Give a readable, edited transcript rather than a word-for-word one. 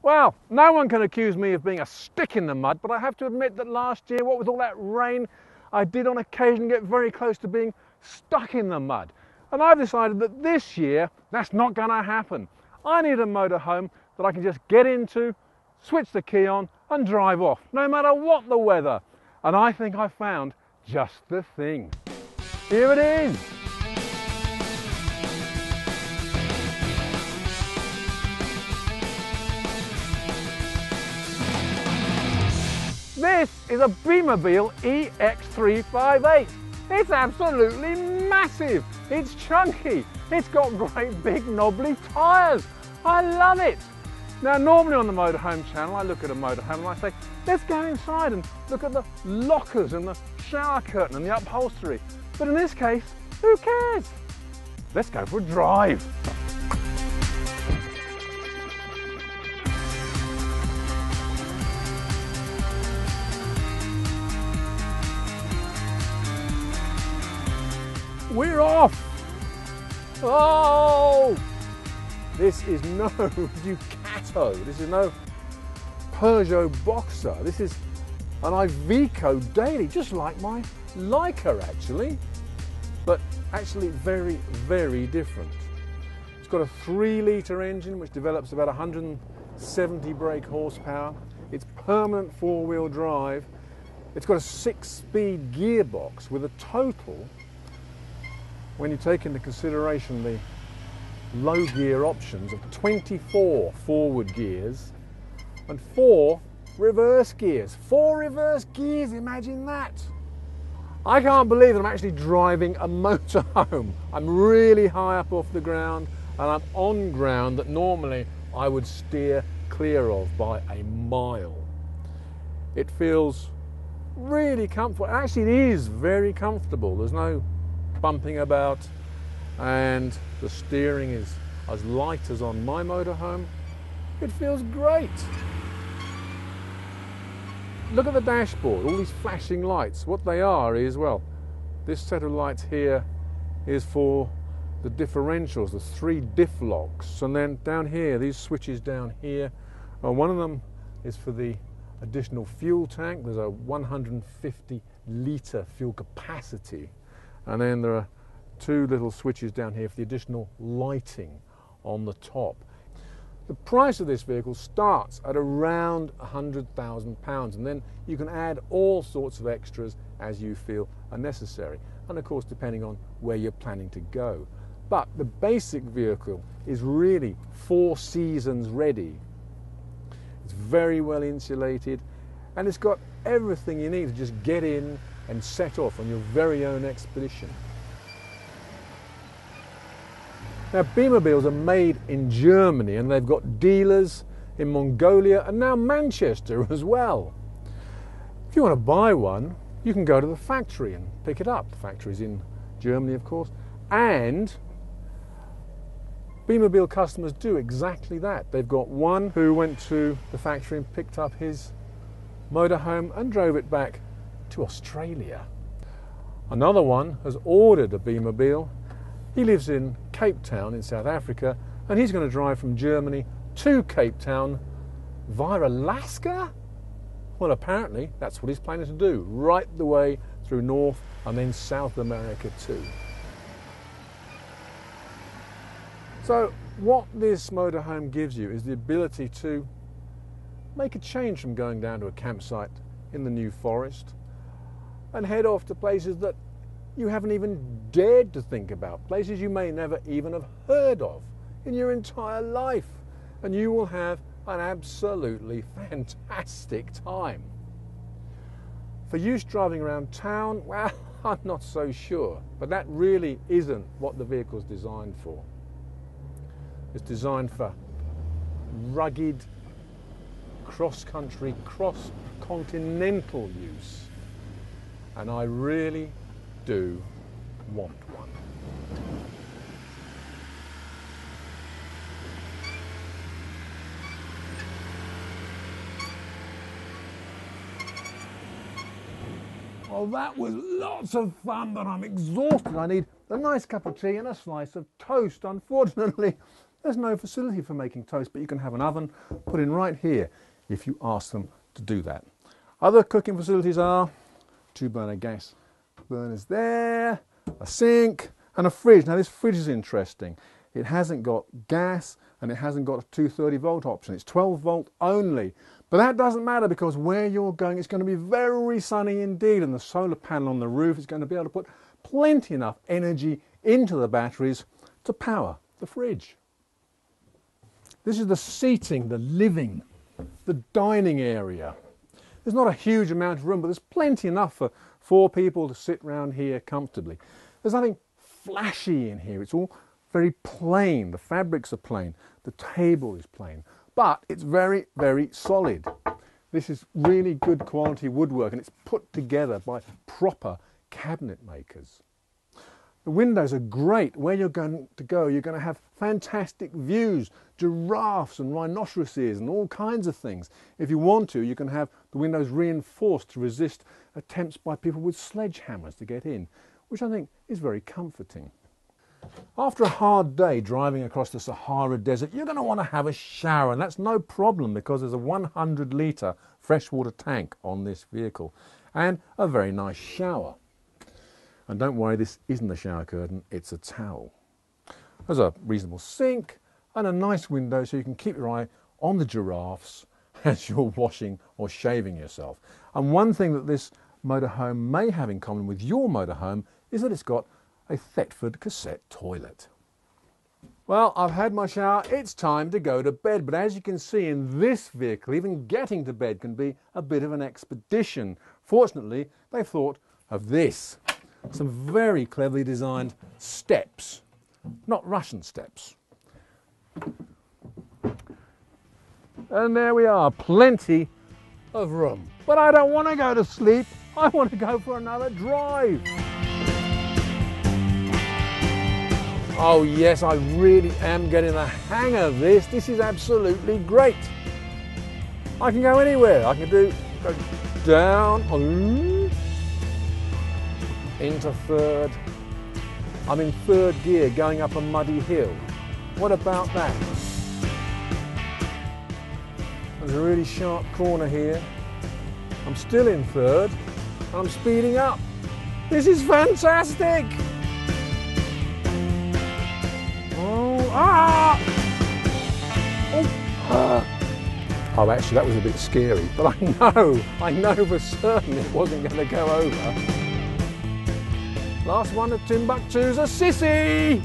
Well, no one can accuse me of being a stick in the mud, but I have to admit that last year, what with all that rain, I did on occasion get very close to being stuck in the mud. And I've decided that this year, that's not going to happen. I need a motorhome that I can just get into, switch the key on and drive off, no matter what the weather. And I think I found just the thing. Here it is. This is a Bimobil EX358. It's absolutely massive. It's chunky. It's got great big knobbly tyres. I love it. Now, normally on the Motorhome channel, I look at a motorhome and I say, let's go inside and look at the lockers and the shower curtain and the upholstery. But in this case, who cares? Let's go for a drive. We're off! Oh! This is no Ducato, this is no Peugeot Boxer, this is an Iveco Daily, just like my Leica actually, but actually very, very different. It's got a 3-litre engine which develops about 170 brake horsepower, it's permanent 4-wheel drive, it's got a 6-speed gearbox with a total, when you take into consideration the low gear options, of 24 forward gears and 4 reverse gears. 4 reverse gears, imagine that. I can't believe that I'm actually driving a motorhome. I'm really high up off the ground and I'm on ground that normally I would steer clear of by a mile. It feels really comfortable. Actually, it is very comfortable. There's no bumping about, and the steering is as light as on my motorhome. It feels great. Look at the dashboard, all these flashing lights. What they are is, well, this set of lights here is for the differentials, the 3 diff locks, and then down here, these switches down here, one of them is for the additional fuel tank. There's a 150 litre fuel capacity. And then there are 2 little switches down here for the additional lighting on the top. The price of this vehicle starts at around £100,000, and then you can add all sorts of extras as you feel are necessary, and of course depending on where you're planning to go. But the basic vehicle is really 4 seasons ready. It's very well insulated, and it's got everything you need to just get in and set off on your very own expedition. Now, Bimobils are made in Germany and they've got dealers in Mongolia and now Manchester as well. If you want to buy one, you can go to the factory and pick it up. The factory's in Germany, of course, and Bimobil customers do exactly that. They've got one who went to the factory and picked up his motorhome and drove it back to Australia. Another one has ordered a Bimobil. He lives in Cape Town in South Africa, and he's going to drive from Germany to Cape Town via Alaska? Well, apparently that's what he's planning to do, right the way through North and then South America too. So what this motorhome gives you is the ability to make a change from going down to a campsite in the New Forest and head off to places that you haven't even dared to think about, places you may never even have heard of in your entire life, and you will have an absolutely fantastic time. For use driving around town, well, I'm not so sure, but that really isn't what the vehicle's designed for. It's designed for rugged, cross-country, cross-continental use. And I really do want one. Well, that was lots of fun, but I'm exhausted. I need a nice cup of tea and a slice of toast. Unfortunately, There's no facility for making toast, but you can have an oven put in right here if you ask them to do that. Other cooking facilities are 2-burner gas burners there, a sink and a fridge. Now this fridge is interesting. It hasn't got gas and it hasn't got a 230 volt option. It's 12 volt only. But that doesn't matter because where you're going it's going to be very sunny indeed, and the solar panel on the roof is going to be able to put plenty enough energy into the batteries to power the fridge. This is the seating, the living, the dining area. There's not a huge amount of room, but there's plenty enough for 4 people to sit round here comfortably. There's nothing flashy in here. It's all very plain. The fabrics are plain. The table is plain. But it's very, very solid. This is really good quality woodwork, and it's put together by proper cabinet makers. The windows are great. Where you're going to go, you're going to have fantastic views, giraffes and rhinoceroses and all kinds of things. If you want to, you can have the windows reinforced to resist attempts by people with sledgehammers to get in, which I think is very comforting. After a hard day driving across the Sahara Desert, you're going to want to have a shower, and that's no problem because there's a 100-litre freshwater tank on this vehicle and a very nice shower. And don't worry, this isn't a shower curtain, it's a towel. There's a reasonable sink and a nice window so you can keep your eye on the giraffes as you're washing or shaving yourself. And one thing that this motorhome may have in common with your motorhome is that it's got a Thetford cassette toilet. Well, I've had my shower, it's time to go to bed, but as you can see in this vehicle, even getting to bed can be a bit of an expedition. Fortunately, they've thought of this. Some very cleverly designed steps, not Russian steps. And there we are, plenty of room. But I don't want to go to sleep, I want to go for another drive. Oh yes, I really am getting the hang of this. This is absolutely great. I can go anywhere. I can go down, into third. I'm in third gear going up a muddy hill. What about that? There's a really sharp corner here. I'm still in third. I'm speeding up. This is fantastic! Oh, actually that was a bit scary, but I know for certain it wasn't going to go over. Last one to Timbuktu's a sissy!